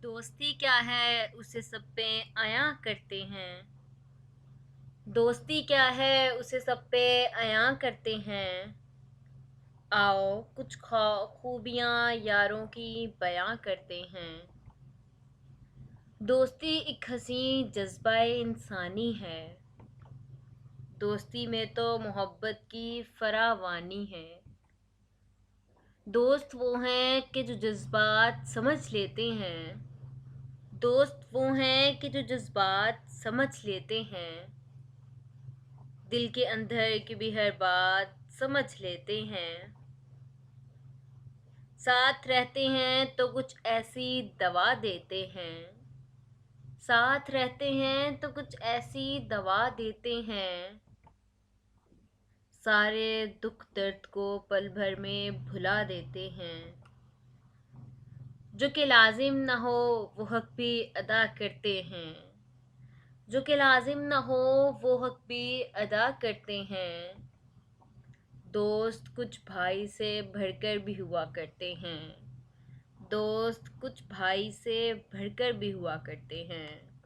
दोस्ती क्या है उसे सब पे अयां करते हैं। दोस्ती क्या है उसे सब पे अयां करते हैं। आओ कुछ खूबियाँ यारों की बयां करते हैं। दोस्ती एक हसी जज्बाए इंसानी है। दोस्ती में तो मोहब्बत की फरावानी है। दोस्त वो हैं कि जो जज्बात समझ लेते हैं। दोस्त वो हैं कि जो जज्बात समझ लेते हैं। दिल के अंदर की भी हर बात समझ लेते हैं। साथ रहते हैं तो कुछ ऐसी दवा देते हैं। साथ रहते हैं तो कुछ ऐसी दवा देते हैं। सारे दुख दर्द को पल भर में भुला देते हैं। जो कि लाजिम ना हो वो हक भी अदा करते हैं। जो कि लाजिम ना हो वो हक भी अदा करते हैं। दोस्त कुछ भाई से बढ़कर भी हुआ करते हैं। दोस्त कुछ भाई से बढ़कर भी हुआ करते हैं।